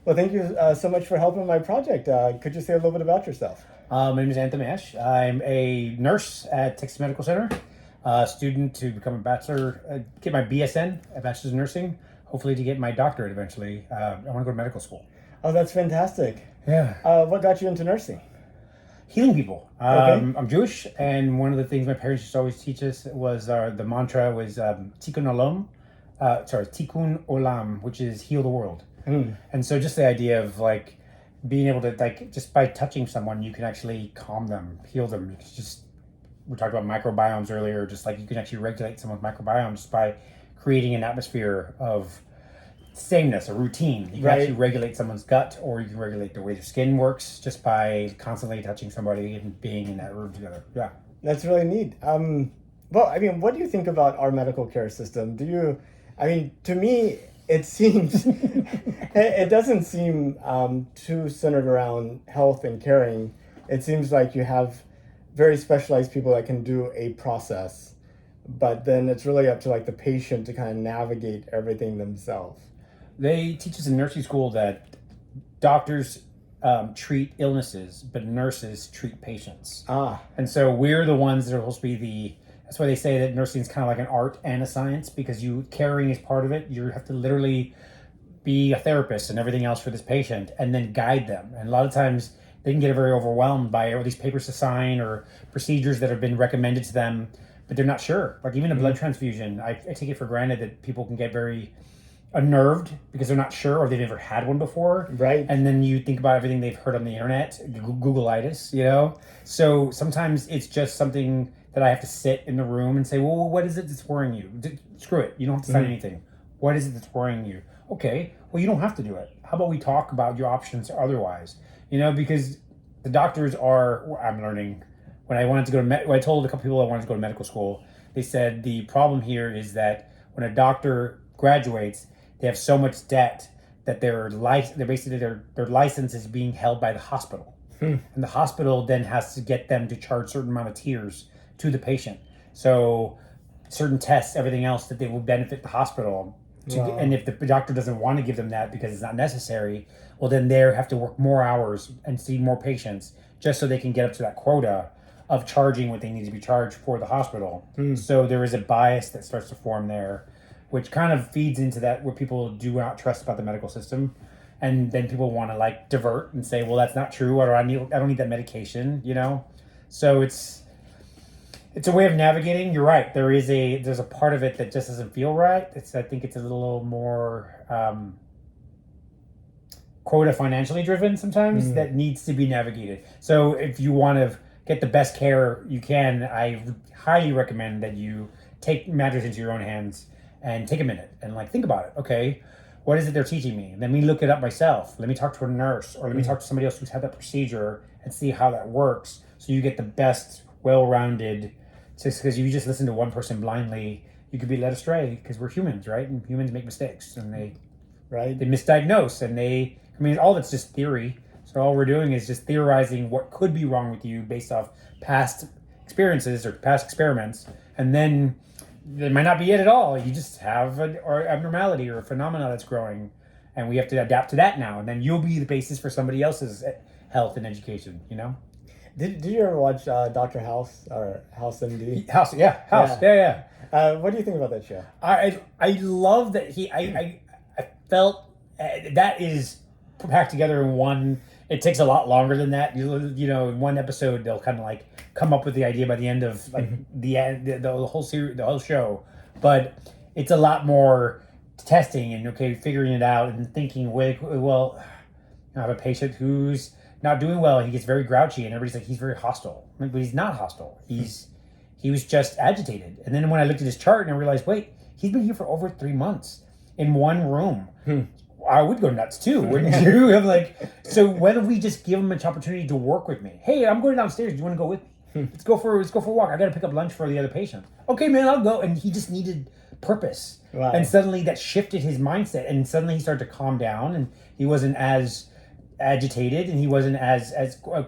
Well, thank you so much for helping my project. Could you say a little bit about yourself? My name is Anthem Ash. I'm a nurse at Texas Medical Center, a student to become a bachelor, get my BSN, a bachelor's in nursing, hopefully to get my doctorate eventually. I want to go to medical school. Oh, that's fantastic. Yeah. What got you into nursing? Healing people. Okay. I'm Jewish, and one of the things my parents used to always teach us was the mantra was Tikkun Olam, which is heal the world. And so just the idea of like being able to like just by touching someone, you can actually calm them, heal them. You can just we talked about microbiomes earlier, just like you can actually regulate someone's microbiome just by creating an atmosphere of sameness, a routine. You can Right. actually regulate someone's gut, or you can regulate the way their skin works just by constantly touching somebody and being in that room together. Yeah. That's really neat. Well, I mean, what do you think about our medical care system? To me, it seems, it doesn't seem too centered around health and caring. It seems like you have very specialized people that can do a process, but then it's really up to like the patient to kind of navigate everything themselves. They teach us in nursing school that doctors treat illnesses, but nurses treat patients. Ah, And so we're the ones that are supposed to be that's why they say that nursing is kind of like an art and a science, because caring is part of it. You have to literally be a therapist and everything else for this patient and then guide them. And a lot of times they can get very overwhelmed by all these papers to sign or procedures that have been recommended to them, but they're not sure. Like even a blood transfusion, I take it for granted that people can get very unnerved because they're not sure or they've never had one before. right. And then you think about everything they've heard on the internet, Googleitis, you know? So sometimes it's just something that I have to sit in the room and say, well, what is it that's worrying you? Screw it. You don't have to sign anything. What is it that's worrying you? Okay, well, you don't have to do it. How about we talk about your options otherwise? You know, because the doctors I'm learning, when I wanted to go to, when I told a couple people I wanted to go to medical school, they said the problem here is that when a doctor graduates, they have so much debt that their license is being held by the hospital. And the hospital then has to get them to charge a certain amount of tiers to the patient. So certain tests, everything else that they will benefit the hospital. Wow. And if the doctor doesn't want to give them that because it's not necessary, well, then they have to work more hours and see more patients just so they can get up to that quota of charging what they need to be charged for the hospital. So there is a bias that starts to form there, which kind of feeds into that where people do not trust about the medical system. And then people want to like divert and say, well, that's not true, or I don't need that medication, you know? So it's a way of navigating. You're right. There's a part of it that just doesn't feel right. I think it's a little more quota financially driven sometimes that needs to be navigated. So if you want to get the best care you can, I highly recommend that you take matters into your own hands and take a minute and like think about it. Okay, what is it they're teaching me? Let me look it up myself. Let me talk to a nurse, or let me talk to somebody else who's had that procedure and see how that works, so you get the best, well-rounded. Just because you just listen to one person blindly, you could be led astray, because we're humans, right? And humans make mistakes, and they Right. misdiagnose, and all of it's just theory. So all we're doing is just theorizing what could be wrong with you based off past experiences or past experiments, and then it might not be it at all. You just have an or abnormality or a phenomena that's growing, and we have to adapt to that now. And then you'll be the basis for somebody else's health and education. You know, Did you ever watch Dr. House or House MD? House, yeah. What do you think about that show? I love that I felt that is packed together in one. It takes a lot longer than that. You know, in one episode they'll kind of like come up with the idea by the end of like the whole series, the whole show. But it's a lot more testing and figuring it out and thinking. Well, I have a patient who's not doing well. He gets very grouchy, and everybody's like, he's very hostile. But he's not hostile. He was just agitated. And then when I looked at his chart and I realized, wait, he's been here for over 3 months in one room. I would go nuts too, wouldn't you? I'm like, so why don't we just give him an opportunity to work with me? Hey, I'm going downstairs. Do you want to go with me? Let's go for a walk. I got to pick up lunch for the other patient. Okay, man, I'll go. And he just needed purpose. Wow. And suddenly that shifted his mindset, and suddenly he started to calm down, and he wasn't as agitated, and he wasn't as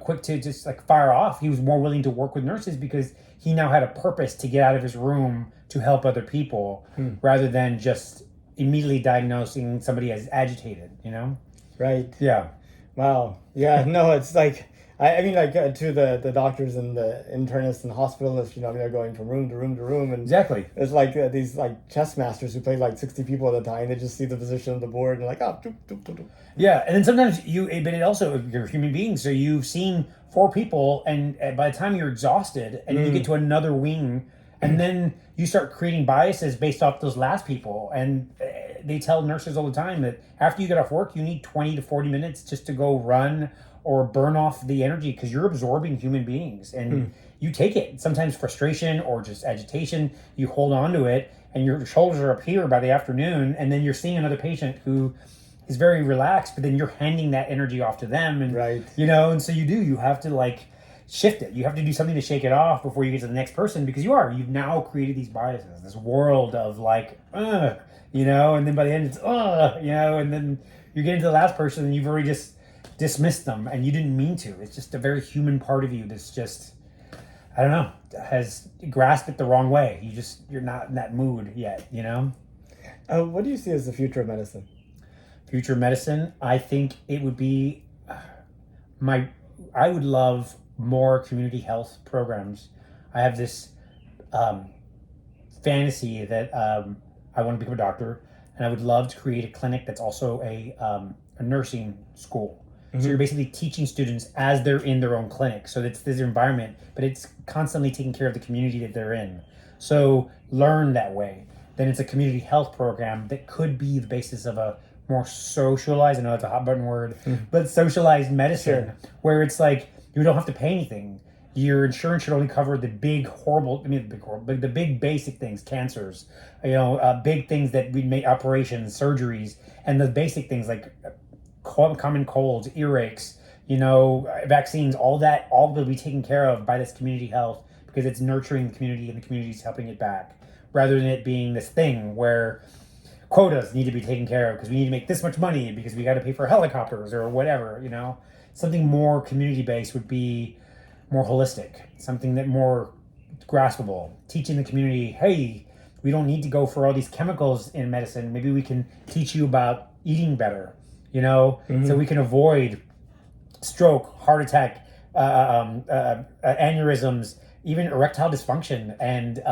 quick to just like fire off. He was more willing to work with nurses because he now had a purpose to get out of his room to help other people rather than just immediately diagnosing somebody as agitated, you know? Right. Yeah. Wow. Yeah. No, it's like I mean, like to the doctors and the internists and hospitalists, they're going from room to room to room, and Exactly. it's like these like chess masters who play like 60 people at a time. They just see the position of the board and like, oh, doop, doop, doop, doop. Yeah, and then sometimes but it also, you're a human being, so you've seen four people, and by the time you're exhausted, and you get to another wing, and then you start creating biases based off those last people, and they tell nurses all the time that after you get off work, you need 20 to 40 minutes just to go run or burn off the energy, because you're absorbing human beings, and you take it. Sometimes frustration or just agitation, you hold on to it, and your shoulders are up here by the afternoon, and then you're seeing another patient who is very relaxed, but then you're handing that energy off to them, and Right. and so you have to like shift it. You have to do something to shake it off before you get to the next person, because you've now created these biases, this world of like, and then by the end it's, and then you're getting to the last person and you've already just dismissed them, and you didn't mean to. It's just a very human part of you that's just, I don't know, has grasped it the wrong way. You're not in that mood yet, What do you see as the future of medicine? Future medicine, I think it would be I would love more community health programs. I have this fantasy that I want to become a doctor, and I would love to create a clinic that's also a nursing school. So you're basically teaching students as they're in their own clinic. So it's this environment, but it's constantly taking care of the community that they're in. So learn that way. Then it's a community health program that could be the basis of a more socialized, I know that's a hot button word, but socialized medicine, where it's like you don't have to pay anything. Your insurance should only cover the big the big basic things, cancers, big things that we make, operations, surgeries, and the basic things like common colds, earaches, vaccines, all will be taken care of by this community health, because it's nurturing the community and the community's helping it back, rather than it being this thing where quotas need to be taken care of because we need to make this much money because we got to pay for helicopters or whatever. Something more community based would be more holistic, something that more graspable, teaching the community, hey, we don't need to go for all these chemicals in medicine. Maybe we can teach you about eating better, so we can avoid stroke, heart attack, aneurysms, even erectile dysfunction, and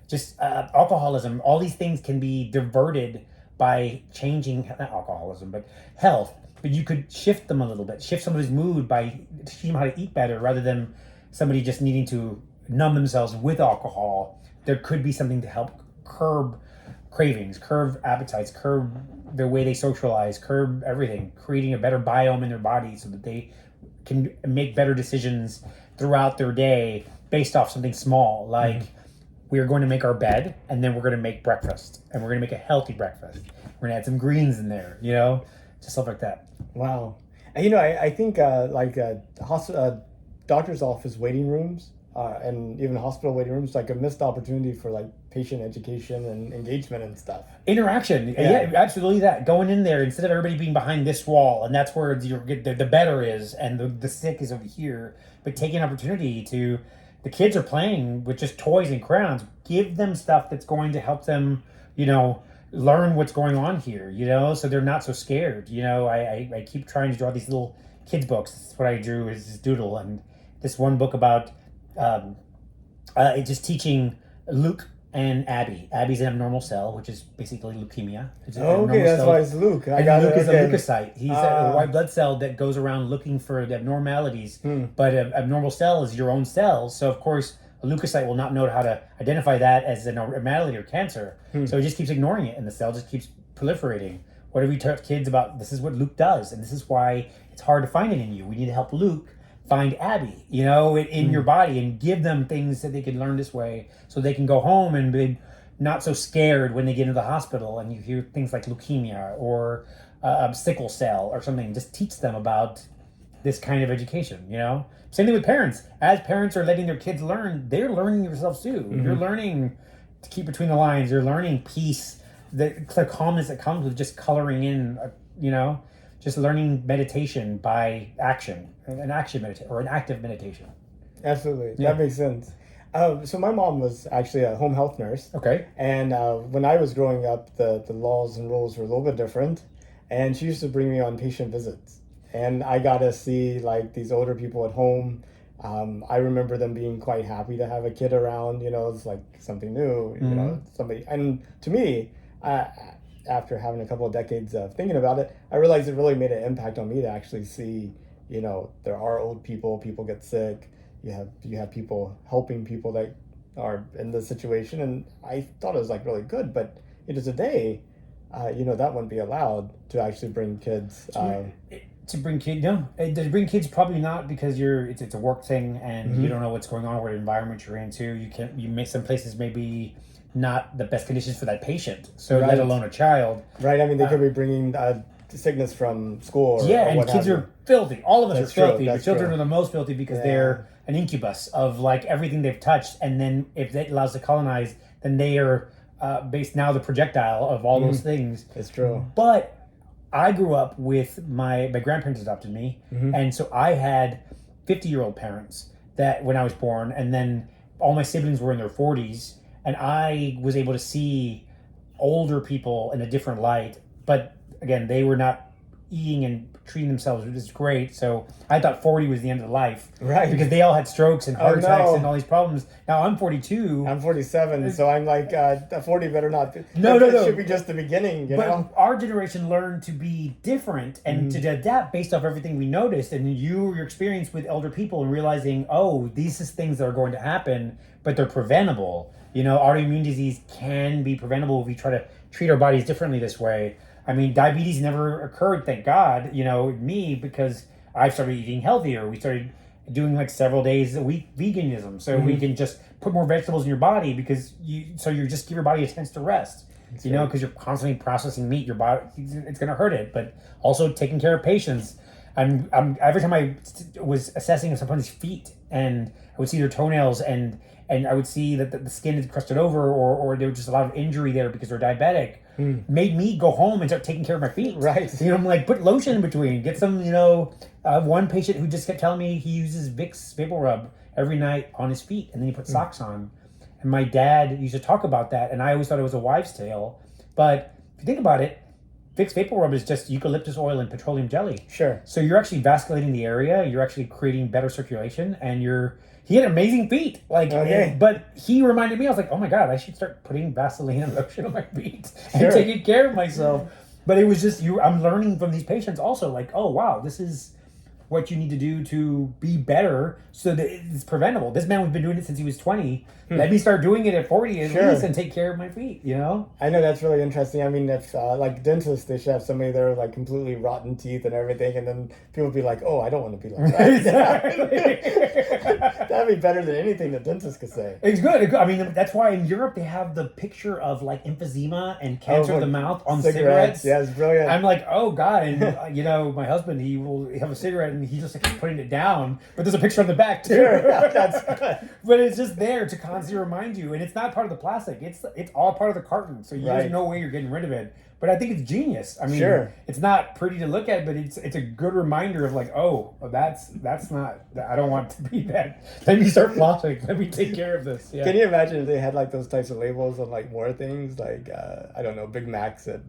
just alcoholism. All these things can be diverted by changing, not alcoholism, but health. But you could shift them a little bit, shift somebody's mood by teaching them how to eat better, rather than somebody just needing to numb themselves with alcohol. There could be something to help curb cravings, curb appetites, curb the way they socialize, curb everything, creating a better biome in their body so that they can make better decisions throughout their day based off something small, like we're going to make our bed, and then we're going to make breakfast, and we're going to make a healthy breakfast. We're going to add some greens in there, just stuff like that. Wow. And, I think doctor's office waiting rooms and even hospital waiting rooms, like a missed opportunity for like patient education and engagement and stuff. Interaction. Yeah, absolutely that. Going in there instead of everybody being behind this wall, and that's where the better is, and the sick is over here. But taking opportunity to, the kids are playing with just toys and crayons. Give them stuff that's going to help them, learn what's going on here, so they're not so scared. I keep trying to draw these little kids books. That's what I drew, is this doodle, and this one book about just teaching Luke and Abby. Abby's an abnormal cell, which is basically leukemia. Okay, that's why it's Luke. Luke is a leukocyte. He's a white blood cell that goes around looking for the abnormalities. But an abnormal cell is your own cells. So, of course, a leukocyte will not know how to identify that as an abnormality or cancer. So it just keeps ignoring it, and the cell just keeps proliferating. Whatever you tell kids about, this is what Luke does, and this is why it's hard to find it in you. We need to help Luke find Abby, in your body, and give them things that they can learn this way, so they can go home and be not so scared when they get into the hospital and you hear things like leukemia or sickle cell or something. Just teach them about this kind of education, Same thing with parents. As parents are letting their kids learn, they're learning themselves too. You're learning to keep between the lines. You're learning peace, the calmness that comes with just coloring in, just learning meditation by action, an active meditation. Absolutely. Yeah. That makes sense. So my mom was actually a home health nurse. Okay. And when I was growing up, the laws and rules were a little bit different. and she used to bring me on patient visits, and I got to see like these older people at home. I remember them being quite happy to have a kid around. It's like something new. Somebody. And to me, after having a couple of decades of thinking about it, I realized it really made an impact on me to actually see. There are old people. People get sick. You have people helping people that are in this situation, and I thought it was like really good. But today, that wouldn't be allowed to actually bring kids. To bring kids, no. To bring kids, probably not, because it's a work thing, and you don't know what's going on, what environment you're into. You make some places maybe not the best conditions for that patient, so let alone a child. Right. I mean, they could be bringing sickness from school. And kids are filthy. All of us are filthy. The children true. are the most filthy because they're an incubus of like everything they've touched, and then if that allows to colonize, then they are based now the projectile of all those things. It's true. But I grew up with my grandparents adopted me, and so I had 50-year-old parents that when I was born, and then all my siblings were in their 40s, and I was able to see older people in a different light. But again, they were not eating and treating themselves, which is great. So I thought 40 was the end of life. Right. Because they all had strokes and heart attacks and all these problems. Now I'm 42. I'm 47, so I'm like, 40 better not. No. It should be just the beginning, But our generation learned to be different and to adapt based off everything we noticed. And your experience with elder people and realizing, these is things that are going to happen, but they're preventable. Autoimmune disease can be preventable if we try to treat our bodies differently this way. I mean, diabetes never occurred, thank God, me, because I started eating healthier. We started doing like several days a week veganism, so we can just put more vegetables in your body because you just give your body a chance to rest. Because you're constantly processing meat, your body, it's going to hurt it. But also taking care of patients. I'm every time I was assessing someone's feet, and I would see their toenails, and I would see that the skin is crusted over, or there was just a lot of injury there because they're diabetic. Made me go home and start taking care of my feet. Right. I'm like, put lotion in between. Get some, one patient who just kept telling me he uses Vicks Vapor Rub every night on his feet, and then he put socks on. And my dad used to talk about that, and I always thought it was a wives' tale. But if you think about it, Vicks Vapor Rub is just eucalyptus oil and petroleum jelly. Sure. So you're actually vasculating the area. You're actually creating better circulation, and he had amazing feet. But he reminded me, I was like, oh my God, I should start putting Vaseline and lotion on my feet and taking care of myself. But it was just, I'm learning from these patients also, like, oh wow, this is what you need to do to be better so that it's preventable. This man has been doing it since he was 20. Let me start doing it at 40 at least and take care of my feet, I know that's really interesting. I mean, if like dentists, they should have somebody there with like completely rotten teeth and everything, and then people be like, oh, I don't want to be like that. Exactly. That'd be better than anything the dentist could say. It's good. I mean, that's why in Europe they have the picture of like emphysema and cancer of the mouth on cigarettes. Yeah, it's brilliant. I'm like, oh God. And, my husband, he will have a cigarette and he just keeps putting it down, but there's a picture on the back too. Sure, that's good. But it's just there to constantly remind you, and it's not part of the plastic. It's all part of the carton, so there's no way you're getting rid of it. But I think it's genius. I mean, it's not pretty to look at, but it's a good reminder of like, that's not. I don't want to be that. Let me start flossing. Let me take care of this. Yeah. Can you imagine if they had like those types of labels on like more things, like I don't know, Big Macs at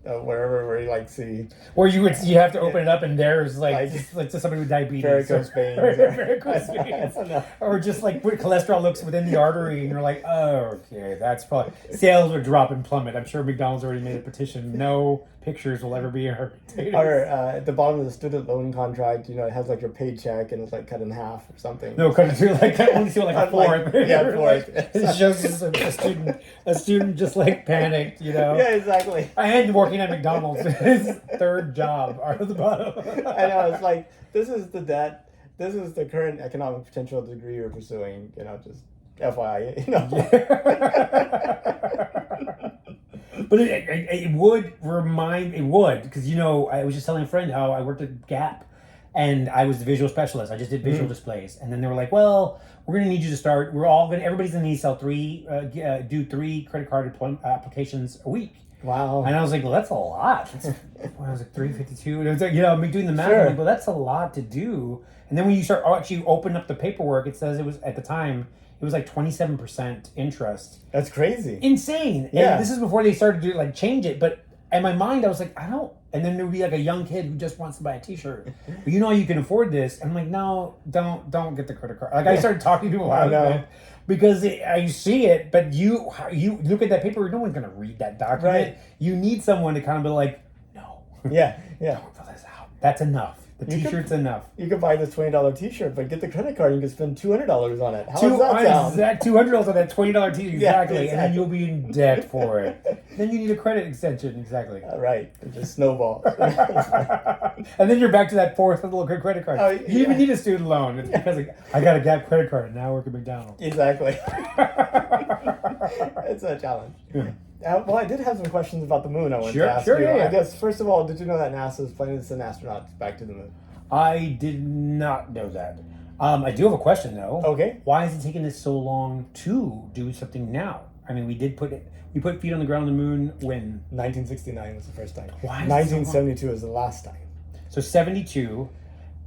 wherever where you like see, or you have to open it up and there's like just somebody with diabetes, varicose veins, varicose veins, or just like what cholesterol looks within the artery, and you're like, oh, okay, that's probably sales would drop and plummet. I'm sure McDonald's already made a petition. No pictures will ever be in our potatoes. Or at the bottom of the student loan contract, it has like your paycheck and it's like cut in half or something. No, cut it through like I only see like a fourth. Fourth. It shows us a student just like panicked, Yeah, exactly. And working at McDonald's, his third job out of the bottom. I know, it's like, this is the debt, this is the current economic potential degree you're pursuing, just FYI, But it would, because I was just telling a friend how I worked at Gap, and I was the visual specialist. I just did visual displays, and then they were like, "Well, we're going to need you to start. Everybody's going to need to do 3 credit card applications a week." Wow. And I was like, well, that's a lot. When I was like 352, and it was like, me doing the math. I'm like, well, that's a lot to do. And then when you start actually open up the paperwork, it says it was at the time. It was like 27% interest. That's crazy. Insane. Yeah. And this is before they started to change it. But in my mind, I was like, I don't. And then there would be like a young kid who just wants to buy a T-shirt. But you know, you can afford this. And I'm like, no, don't get the credit card. Like I started talking to him about it because I see it, but you look at that paper. No one's gonna read that document. Right. You need someone to kind of be like, no, Yeah. don't fill this out. That's enough. The T-shirt's enough. You could buy this $20 T-shirt, but get the credit card. You can spend $200 on it. How does that sound? Exact $200 on that $20 T-shirt, exactly, Yeah, and then you'll be in debt for it. Then you need a credit extension, exactly. Right, it just snowballs. And then you're back to that fourth little credit card. Oh, You even need a student loan. It's because like, I got a Gap credit card and now I work at McDonald's. Exactly. It's a challenge. Yeah. Well, I did have some questions about the moon I wanted Sure, to ask sure, you. yeah. I guess, first of all, did you know that NASA is planning to send astronauts back to the moon? I did not know that. I do have a question though. Okay. Why is it taking this so long to do something now? I mean, we put feet on the ground on the moon when 1969 was the first time. Why is it so long? 1972 is the last time. So 72.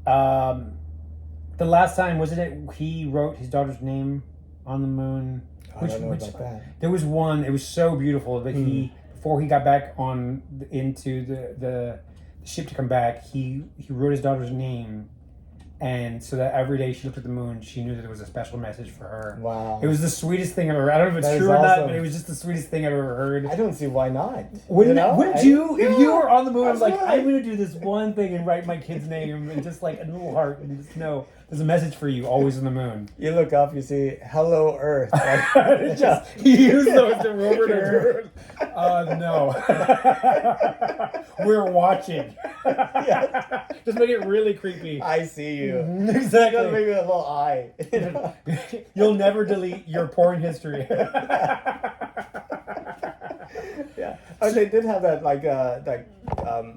The last time wasn't it he wrote his daughter's name on the moon? I don't know about that. There was one. It was so beautiful that he before he got back into the ship to come back, he wrote his daughter's name, and so that every day she looked at the moon, she knew that there was a special message for her. Wow. It was the sweetest thing I've ever. I don't know if it's true or not, but it was just the sweetest thing I've ever heard. I don't see why not. Wouldn't you? If you were on the moon, I was like, absolutely. I'm going to do this one thing and write my kid's name and just like a little heart and just know there's a message for you always on the moon. You look up, you see, "Hello, Earth." Just he used those to Robert. No. We're watching. Yes. Just make it really creepy. I see you. Exactly. Just maybe a little eye. You'll never delete your porn history. Yeah. Oh, they did have that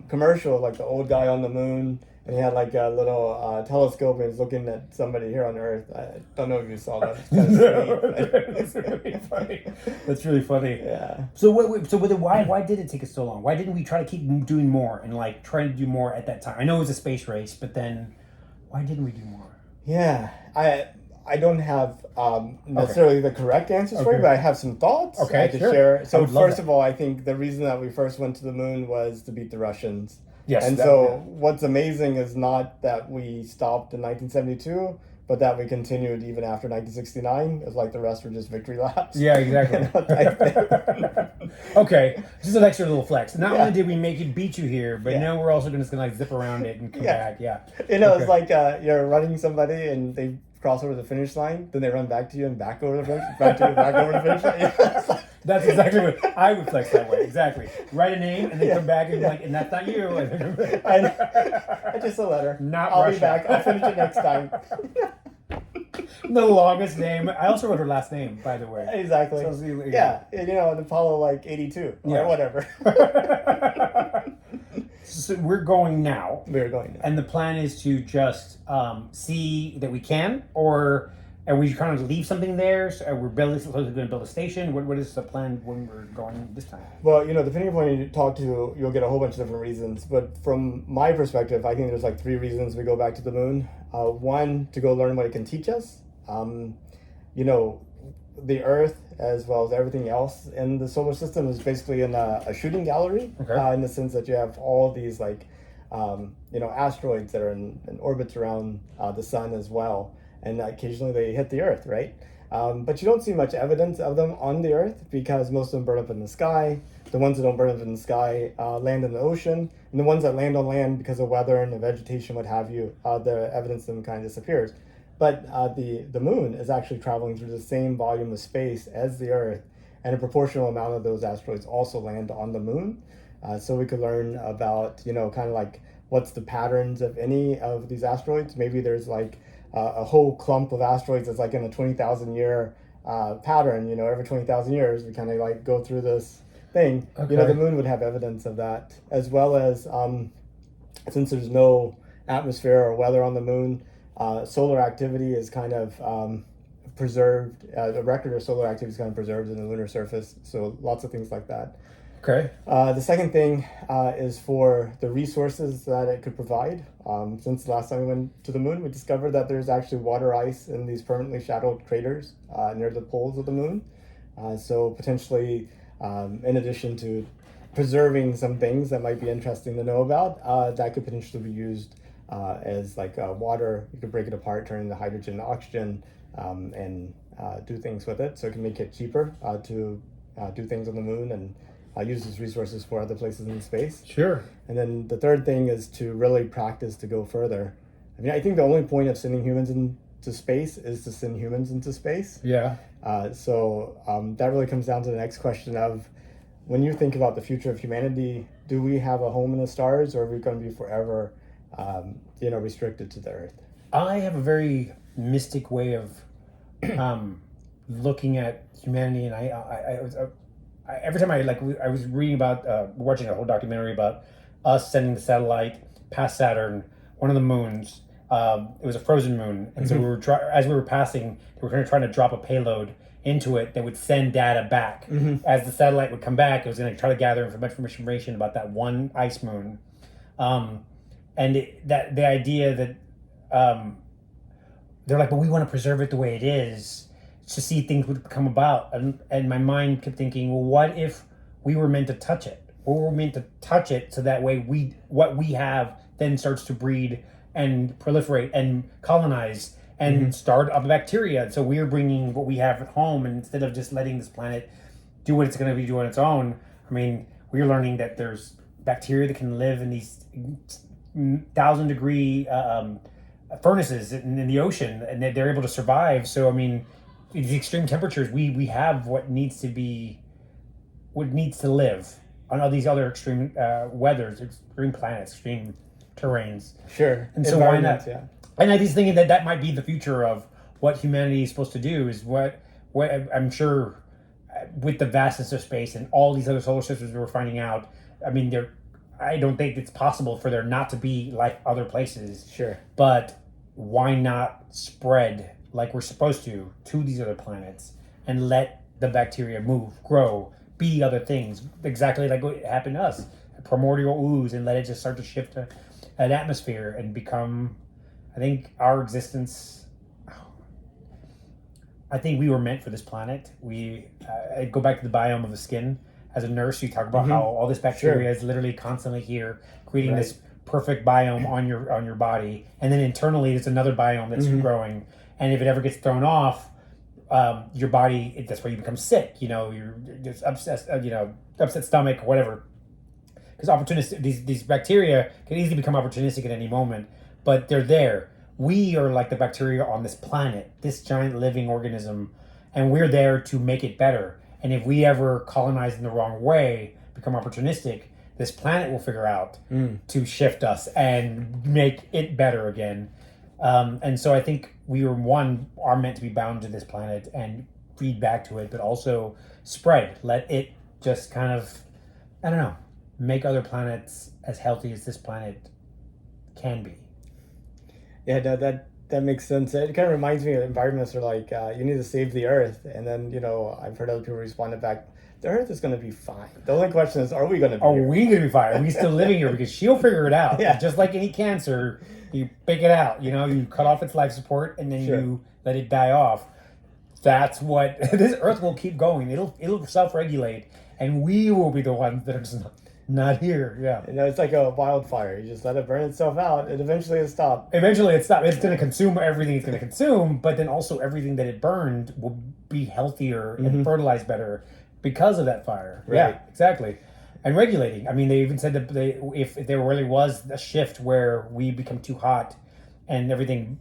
commercial, like the old guy on the moon, and he had like a little telescope and he was looking at somebody here on Earth. I don't know if you saw that. It's kind of That's really funny. That's really funny. Yeah. So why did it take us so long? Why didn't we try to keep doing more and like trying to do more at that time? I know it was a space race, but then why didn't we do more? Yeah. I don't have necessarily the correct answers for you, but I have some thoughts I could share. So first of all, I think the reason that we first went to the moon was to beat the Russians. Yes. And so what's amazing is not that we stopped in 1972, but that we continued even after 1969. It's like the rest were just victory laps. Yeah, exactly. Okay, just an extra little flex. Not only did we make it beat you here, but now we're also just gonna like zip around it and come back. Yeah. You know, it's like you're running somebody and they cross over the finish line, then they run back to you and back over the finish, back over the finish line. Yeah. That's exactly what I would flex that way. Exactly. Write a name and then come back and be like, and that's not you. Just a letter. Not I'll Russia. be back. I'll finish it next time. The longest name. I also wrote her last name, by the way. Exactly. So, yeah, and, you know, an Apollo like 82 or whatever. So we're going now. We're going now. And the plan is to just see that we can, or are we trying to leave something there? So are we going to build a station? What is the plan when we're going this time? Well, you know, depending upon who you talk to, you'll get a whole bunch of different reasons. But from my perspective, I think there's like 3 reasons we go back to the moon. One, to go learn what it can teach us. You know, the Earth, as well as everything else in the solar system, is basically in a shooting gallery, in the sense that you have all these like, you know, asteroids that are in orbits around the sun as well. And occasionally they hit the Earth, right? But you don't see much evidence of them on the Earth because most of them burn up in the sky. The ones that don't burn up in the sky land in the ocean. And the ones that land on land because of weather and the vegetation, what have you, the evidence of them kind of disappears. But the moon is actually traveling through the same volume of space as the Earth, and a proportional amount of those asteroids also land on the moon. So we could learn about, you know, kind of like what's the patterns of any of these asteroids. Maybe there's like a whole clump of asteroids that's like in a 20,000 year pattern. You know, every 20,000 years we kind of like go through this thing. You know, the moon would have evidence of that, as well as since there's no atmosphere or weather on the moon, solar activity is kind of preserved. The record of solar activity is kind of preserved in the lunar surface. So lots of things like that. Okay. The second thing is for the resources that it could provide. Since the last time we went to the moon, we discovered that there's actually water ice in these permanently shadowed craters near the poles of the moon. So potentially, in addition to preserving some things that might be interesting to know about that could potentially be used as like water. You could break it apart, turn it into hydrogen and oxygen, and do things with it. So it can make it cheaper to do things on the moon and use these resources for other places in space. Sure. And then the third thing is to really practice to go further. I mean, I think the only point of sending humans into space is to send humans into space. Yeah. So that really comes down to the next question of, when you think about the future of humanity, do we have a home in the stars, or are we going to be forever, restricted to the Earth? I have a very mystic way of looking at humanity, and every time I was reading about watching a whole documentary about us sending the satellite past Saturn, one of the moons. It was a frozen moon, and so we were as we were passing, we were trying to drop a payload into it that would send data back. As the satellite would come back, it was going to try to gather information about that one ice moon, and the idea that they're like, but we want to preserve it the way it is to see things would come about, and my mind kept thinking, well, what if we were meant to touch it? Or we're meant to touch it so that way what we have then starts to breed and proliferate and colonize and start up a bacteria. So we're bringing what we have at home, and instead of just letting this planet do what it's going to be doing on its own, I mean, we're learning that there's bacteria that can live in these 1,000-degree furnaces in the ocean, and they're able to survive. So, I mean, these extreme temperatures, we have what needs to live on all these other extreme weathers, extreme planets, extreme terrains. Sure. And so why not? Yeah. And I'm just thinking that might be the future of what humanity is supposed to do, is what I'm sure with the vastness of space and all these other solar systems we're finding out. I mean, I don't think it's possible for there not to be life other places. Sure. But why not spread like we're supposed to these other planets and let the bacteria move, grow, be other things, exactly like what happened to us, a primordial ooze, and let it just start to shift to an atmosphere and become, I think our existence, I think we were meant for this planet. I go back to the biome of the skin. As a nurse, you talk about how all this bacteria is literally constantly here, creating this perfect biome on your body, and then internally there's another biome that's growing. And if it ever gets thrown off, your body, that's where you become sick. You're just upset stomach, whatever. Because these bacteria can easily become opportunistic at any moment, but they're there. We are like the bacteria on this planet, this giant living organism, and we're there to make it better. And if we ever colonize in the wrong way, become opportunistic, this planet will figure out to shift us and make it better again. And so I think we are meant to be bound to this planet and feed back to it, but also spread. Let it just kind of, I don't know, make other planets as healthy as this planet can be. Yeah, that makes sense. It kind of reminds me of environments are like, you need to save the Earth. And then, I've heard other people respond back, the Earth is going to be fine. The only question is, are we going to be Are we going to be fine? Are we still living here? Because she'll figure it out. Yeah. Just like any cancer, you pick it out. You cut off its life support and then you let it die off. That's what this Earth will keep going. It'll self-regulate, and we will be the ones that are just not here. Yeah. It's like a wildfire. You just let it burn itself out, and eventually it stops. Eventually it stops. It's going to consume everything it's going to consume, but then also everything that it burned will be healthier and fertilize better because of that fire. Right. Yeah, exactly. And regulating. I mean, they even said that if there really was a shift where we become too hot and everything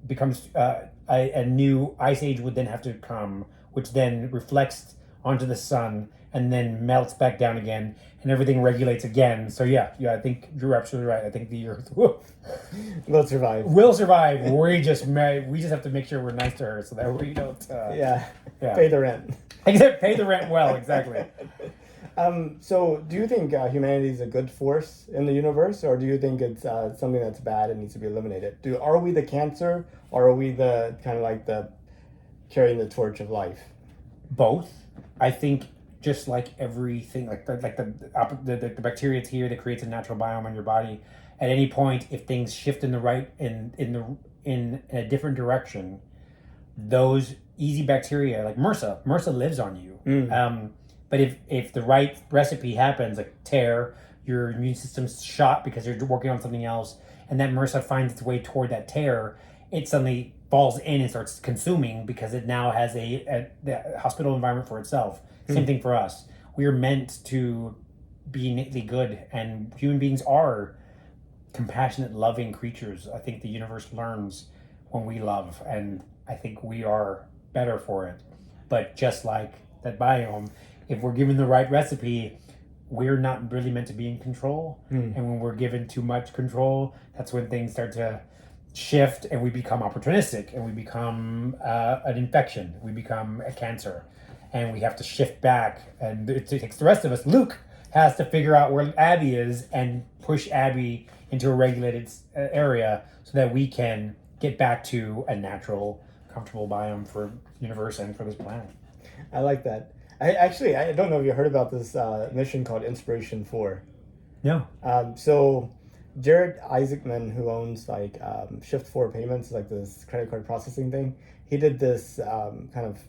becomes a new ice age would then have to come, which then reflects onto the sun and then melts back down again, and everything regulates again. So yeah, I think you're absolutely right. I think the Earth will survive. Will survive. We just have to make sure we're nice to her so that we don't. Pay the rent. Pay the rent well. Exactly. So do you think humanity is a good force in the universe, or do you think it's something that's bad and needs to be eliminated? Are we the cancer, or are we the kind of like the carrying the torch of life? Both. I think just like everything, like the bacteria that's here that creates a natural biome on your body. At any point, if things shift in a different direction, those easy bacteria like MRSA lives on you. But if the right recipe happens, like tear, your immune system's shot because you're working on something else, and that MRSA finds its way toward that tear, it suddenly falls in and starts consuming because it now has the hospital environment for itself. Same thing for us. We are meant to be innately good, and human beings are compassionate, loving creatures. I think the universe learns when we love, and I think we are better for it. But just like that biome, if we're given the right recipe, we're not really meant to be in control. And when we're given too much control, that's when things start to shift and we become opportunistic and we become an infection. We become a cancer. And we have to shift back. And it takes the rest of us. Luke has to figure out where Abby is and push Abby into a regulated area so that we can get back to a natural, comfortable biome for the universe and for this planet. I like that. I don't know if you heard about this mission called Inspiration 4. No. So Jared Isaacman, who owns like Shift 4 Payments, like this credit card processing thing, he did this kind of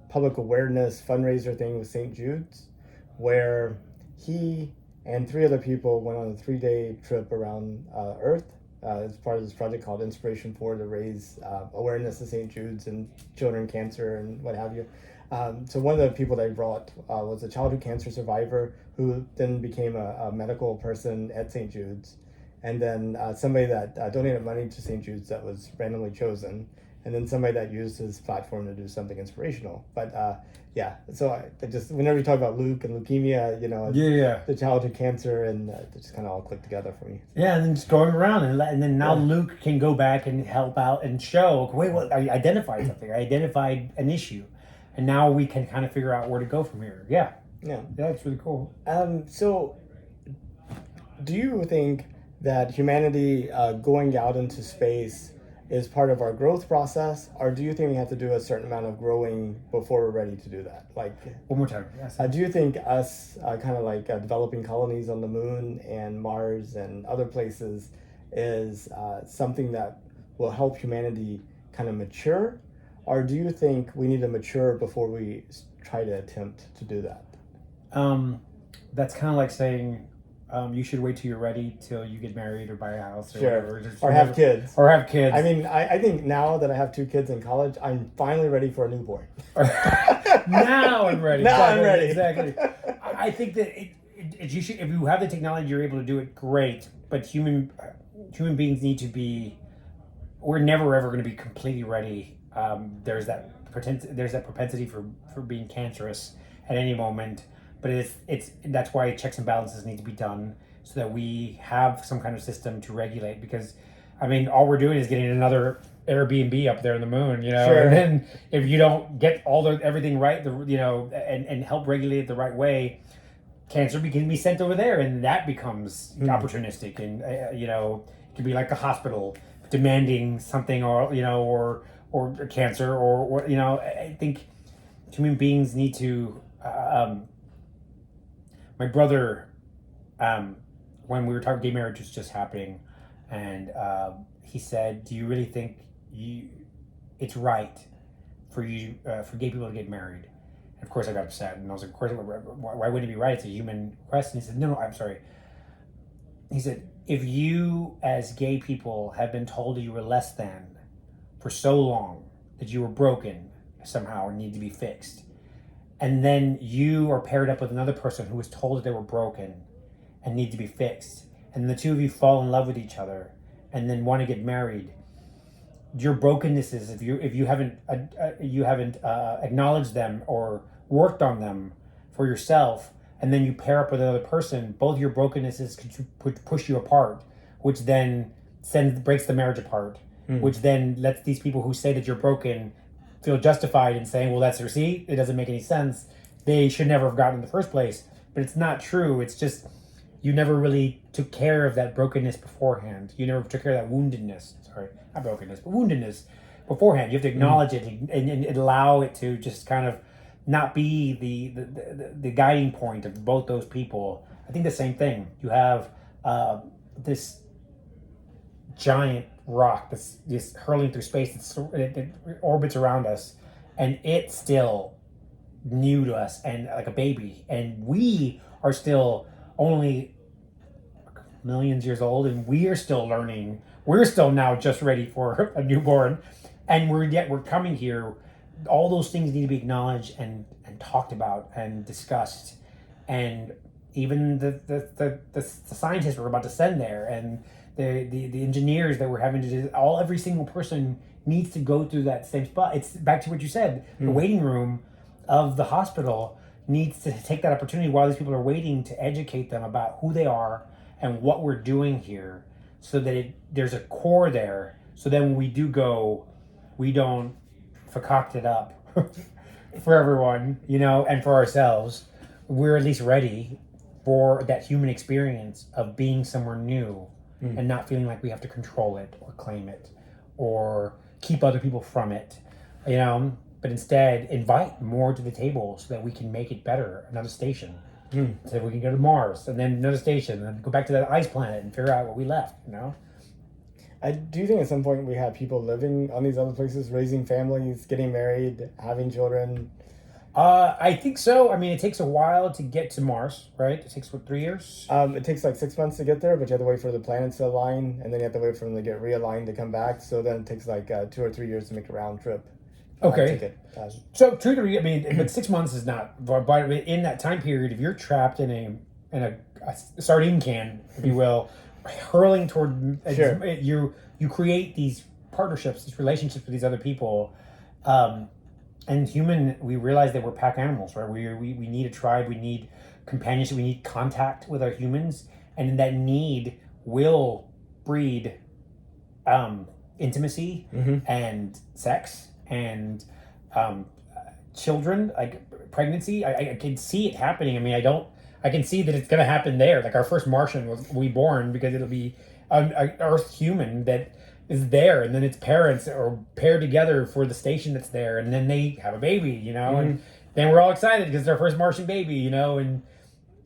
public awareness fundraiser thing with St. Jude's, where he and 3 other people went on a 3-day trip around Earth as part of this project called Inspiration 4 to raise awareness of St. Jude's and children cancer and what have you. So one of the people they brought was a childhood cancer survivor who then became a medical person at St. Jude's, and then somebody that donated money to St. Jude's that was randomly chosen, and then somebody that used his platform to do something inspirational. But so I just, whenever you talk about Luke and leukemia, the childhood cancer, and it just kind of all clicked together for me. Yeah, and then just going around, and then now Luke can go back and help out and show, wait, what? I identified something. I identified an issue. And now we can kind of figure out where to go from here. Yeah, it's really cool. So do you think that humanity going out into space is part of our growth process, or do you think we have to do a certain amount of growing before we're ready to do that? Like, one more time. Yes. Do you think us kind of like developing colonies on the moon and Mars and other places is something that will help humanity kind of mature? Or do you think we need to mature before we try to attempt to do that? That's kind of like saying you should wait till you're ready till you get married or buy a house or whatever. Or have kids. Or have kids. I mean, I think now that I have 2 kids in college, I'm finally ready for a newborn. Now I'm ready. Now I'm ready. Exactly. I think that you should, if you have the technology, you're able to do it, great. But human beings need to be. We're never ever going to be completely ready. There's that propensity for being cancerous at any moment, but that's why checks and balances need to be done so that we have some kind of system to regulate. Because, I mean, all we're doing is getting another Airbnb up there in the moon, Sure. And then if you don't get everything right, and help regulate it the right way, cancer can be sent over there, and that becomes opportunistic, and it can be like a hospital demanding something, or cancer, or I think human beings need to. My brother, when we were talking, gay marriage was just happening, and he said, "Do you really think it's right for gay people to get married?" And of course, I got upset, and I was like, "Of course, why wouldn't it be right? It's a human request." And he said, "No, I'm sorry." He said, "If you, as gay people, have been told that you were less than for so long, that you were broken somehow and need to be fixed, and then you are paired up with another person who was told that they were broken and need to be fixed, and the two of you fall in love with each other and then want to get married, your brokennesses, if you haven't acknowledged them or worked on them for yourself, and then you pair up with another person, both your brokennesses could push you apart, which then breaks the marriage apart, which then lets these people who say that you're broken feel justified in saying, well, that's receipt. It doesn't make any sense. They should never have gotten in the first place." But it's not true. It's just you never really took care of that brokenness beforehand. You never took care of that woundedness. Sorry, not brokenness, but woundedness beforehand. You have to acknowledge it and allow it to just kind of not be the guiding point of both those people. I think the same thing. You have this giant rock that's just hurling through space. It orbits around us, and it still new to us and like a baby, and we are still only millions years old, and we are still learning. We're still now just ready for a newborn, and we're coming here. All those things need to be acknowledged and talked about and discussed, and even the scientists we're about to send there, and the engineers that we're having to do. Every single person needs to go through that same spot. It's back to what you said. The waiting room of the hospital needs to take that opportunity while these people are waiting to educate them about who they are and what we're doing here, so that there's a core there. So then when we do go, we don't concoct it up for everyone, and for ourselves. We're at least ready for that human experience of being somewhere new and not feeling like we have to control it or claim it or keep other people from it, but instead invite more to the table so that we can make it better. Another station, so that we can go to Mars, and then another station, and then go back to that ice planet and figure out what we left. I do think at some point we have people living on these other places, raising families, getting married, having children. I think so. I mean, it takes a while to get to Mars, right? It takes 3 years? It takes like 6 months to get there, but you have to wait for the planets to align, and then you have to wait for them to get realigned to come back. So then it takes like 2 or 3 years to make a round trip. Okay. Ticket. So true to, I mean, but 6 months is not. But in that time period, if you're trapped in a sardine can, if you will, hurling toward, Sure. you create these partnerships, these relationships with these other people. And we realize that we're pack animals, right? We need a tribe, we need companionship, we need contact with our humans, and that need will breed intimacy and sex and children, like pregnancy. I can see it happening. I mean, I can see that it's going to happen there. Like our first Martian will be born because it'll be an Earth human that is there, and then its parents are paired together for the station that's there, and then they have a baby, and then we're all excited because it's our first Martian baby, and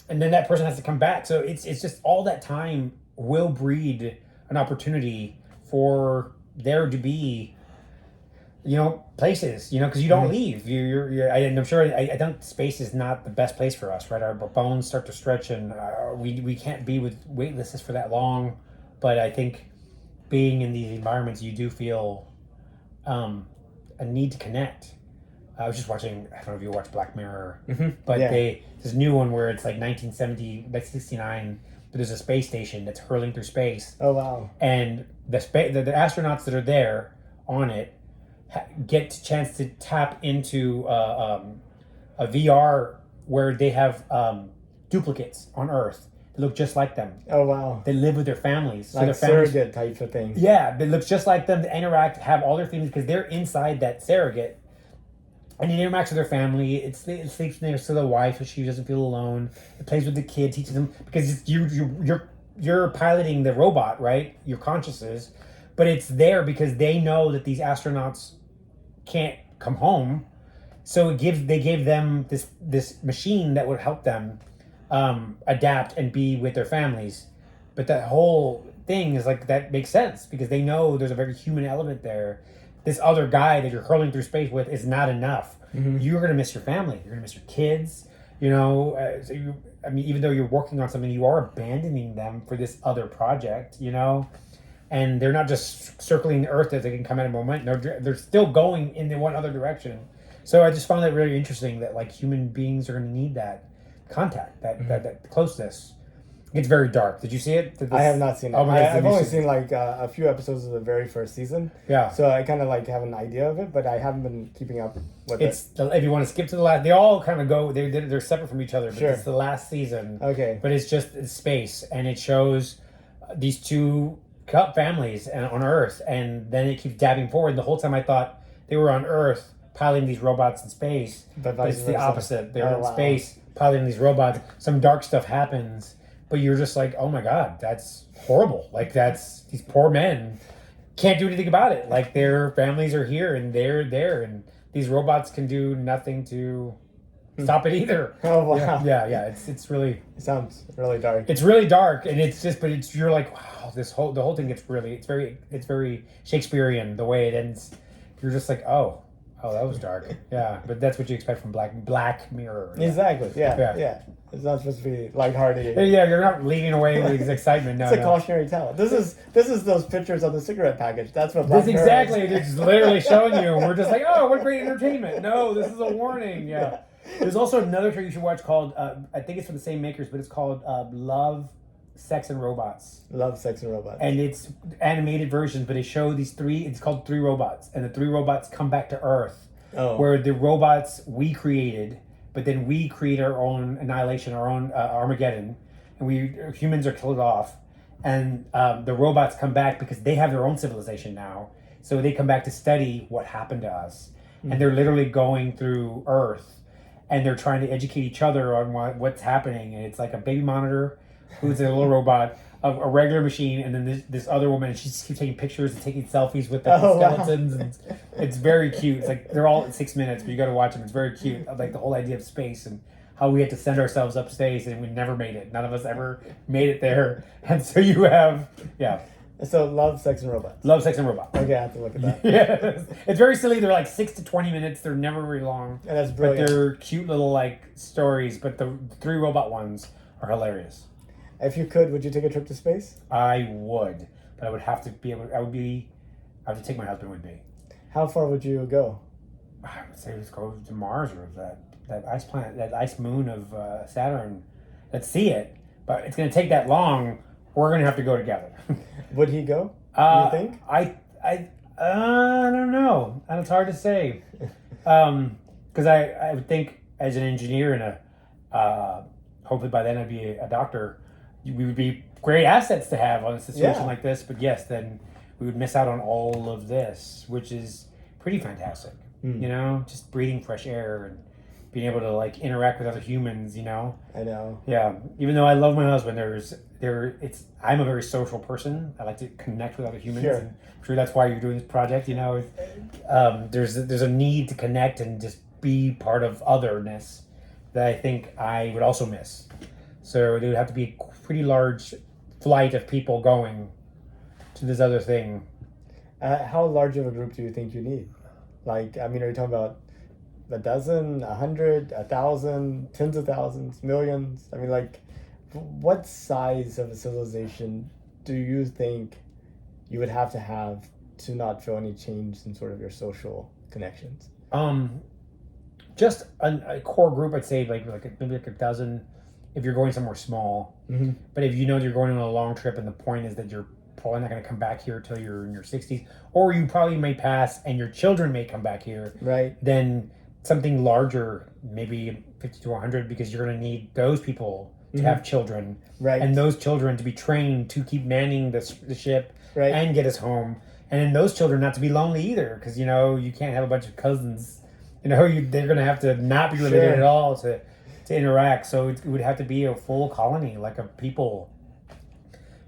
then that person has to come back. So it's just all that time will breed an opportunity for there to be, places, because you don't leave. And I'm sure I think space is not the best place for us, right? Our bones start to stretch, and we can't be with weightlessness for that long. But I think being in these environments, you do feel a need to connect. I was just watching, I don't know if you watch Black Mirror, but this new one where it's like 1970, like 69, but there's a space station that's hurling through space. Oh, wow. And the astronauts that are there on it get a chance to tap into a VR where they have duplicates on Earth that look just like them. Oh, wow. They live with their families. Like their families, surrogate type of thing. Yeah, they look just like them. They interact, have all their feelings because they're inside that surrogate. And it interacts with their family. It sleeps next to the wife so she doesn't feel alone. It plays with the kid, teaches them, because you're piloting the robot, right? Your consciousness, but it's there because they know that these astronauts can't come home, so they gave them this machine that would help them adapt and be with their families. But that whole thing is like, that makes sense because they know there's a very human element there. This other guy that you're hurling through space with is not enough. You're going to miss your family. You're going to miss your kids. Even though you're working on something, you are abandoning them for this other project, and they're not just circling the Earth that they can come at a moment. They're still going in the one other direction. So I just found that really interesting that like human beings are going to need that contact, that closeness. It's very dark. Did you see it? I have not seen it. Oh my God, I've only seen like a few episodes of the very first season. Yeah. So I kind of like have an idea of it, but I haven't been keeping up with it. If you want to skip to the last, they all kind of go. They're separate from each other, but Sure. It's the last season. Okay. But it's space, and it shows these two families on Earth, and then it keeps dabbing forward. The whole time I thought they were on Earth piloting these robots in space, but it's the opposite. They're in space piloting these robots. Some dark stuff happens. But you're just like, oh my God, that's horrible. Like these poor men can't do anything about it. Like their families are here and they're there, and these robots can do nothing to stop it either. Oh wow. Yeah. It's really. It sounds really dark. It's really dark, and you're like, wow, the whole thing gets really. It's very Shakespearean the way it ends. You're just like, oh, Oh, that was dark. Yeah, but that's what you expect from Black Mirror. Exactly. Yeah. Yeah. Yeah. It's not supposed to be lighthearted. Yeah, you're not leaving away with excitement. No, It's a no. cautionary tale. This is those pictures on the cigarette package. That's what Black This Mirror exactly. is. It's literally showing you. We're just like, oh, what great entertainment. No, this is a warning. Yeah. There's also another show you should watch called, I think it's from the same makers, but it's called Love, Sex, and Robots. Love, Sex, and Robots. And it's animated versions, but they show these three, it's called Three Robots. And the three robots come back to Earth, where the robots we created, but then we create our own annihilation, our own Armageddon, and we humans are killed off. And the robots come back because they have their own civilization now. So they come back to study what happened to us. And they're literally going through Earth, and they're trying to educate each other on what's happening. And it's like a baby monitor who's a little robot, a regular machine, and then this other woman, and she just keeps taking pictures and taking selfies with the skeletons. Wow. And it's very cute. It's like they're all at 6 minutes, but you got to watch them. It's very cute. Like the whole idea of space and how we had to send ourselves up space, and we never made it. None of us ever made it there. And so you have, So Love, Sex, and Robots. Love, Sex, and Robots. Okay, I have to look at that. Yeah, it's very silly. They're like 6 to 20 minutes. They're never very long. And that's brilliant. But they're cute little like stories. But the three robot ones are hilarious. If you could, would you take a trip to space? I would, but I would have to be able. I would have to take my husband with me. How far would you go? I would say let's go to Mars or that ice planet, that ice moon of Saturn. Let's see it, but it's going to take that long. We're going to have to go together. Would he go? You think? I don't know. And it's hard to say. Because I would think as an engineer and hopefully by then I'd be a doctor, we would be great assets to have on a situation like this. But yes, then we would miss out on all of this, which is pretty fantastic. You know, just breathing fresh air and being able to like interact with other humans, you know. I know. Yeah. Even though I love my husband, I'm a very social person. I like to connect with other humans. Sure. And I'm sure that's why you're doing this project, you know. There's a need to connect and just be part of otherness that I think I would also miss. So there would have to be a pretty large flight of people going to this other thing. How large of a group do you think you need? Like, I mean, are you talking about a dozen, 100, 1,000, tens of thousands, millions? I mean, like, what size of a civilization do you think you would have to not feel any change in sort of your social connections? Just a core group, I'd say maybe like 1,000 if you're going somewhere small. Mm-hmm. But if you know you're going on a long trip and the point is that you're probably not going to come back here till you're in your 60s, or you probably may pass and your children may come back here, right? Then something larger, maybe 50 to 100, because you're going to need those people to have children, right? And those children to be trained to keep manning the ship, right? And get us home. And then those children not to be lonely either, because you know you can't have a bunch of cousins. You know they're going to have to not be related at all to interact. So it would have to be a full colony, like of people,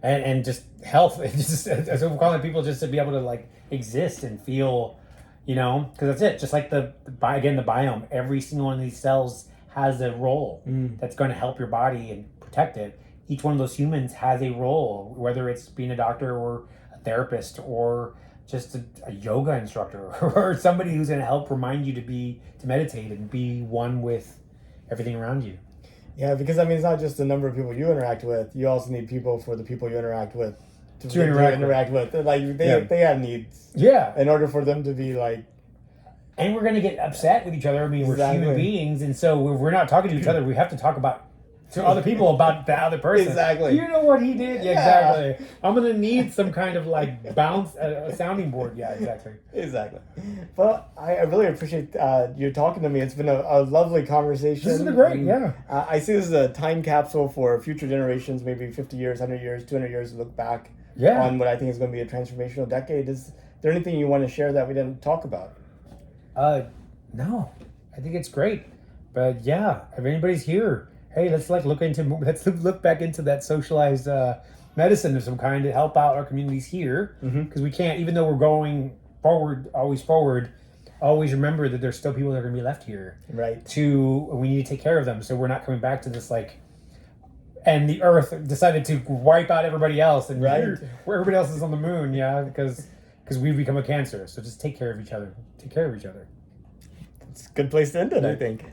and just health. Just a full colony of people just to be able to like exist and feel. You know, because that's it. Just like the biome, every single one of these cells has a role that's going to help your body and protect it. Each one of those humans has a role, whether it's being a doctor or a therapist or just a yoga instructor or somebody who's going to help remind you to meditate and be one with everything around you. Yeah, because I mean, it's not just the number of people you interact with. You also need people for the people you interact with. To interact with. Like they have needs. Yeah. In order for them to be like. And we're going to get upset with each other. I mean, we're human beings, and so if we're not talking to each other, we have to talk to other people about the other person. Exactly. You know what he did? Yeah, exactly. I'm going to need some kind of like bounce, a sounding board. Yeah, exactly. Exactly. Well, I really appreciate you talking to me. It's been a lovely conversation. This has been great, yeah. I see this as a time capsule for future generations, maybe 50 years, 100 years, 200 years to look back on what I think is going to be a transformational decade. Is there anything you want to share that we didn't talk about? No. I think it's great. But yeah, if anybody's here, hey, let's look back into that socialized medicine of some kind to help out our communities here, because we can't, even though we're going forward, always remember that there's still people that are going to be left here. Right. We need to take care of them, so we're not coming back to this like. And the Earth decided to wipe out everybody else, and where everybody else is on the moon, because we've become a cancer. So just take care of each other. Take care of each other. it's a good place to end it, I think.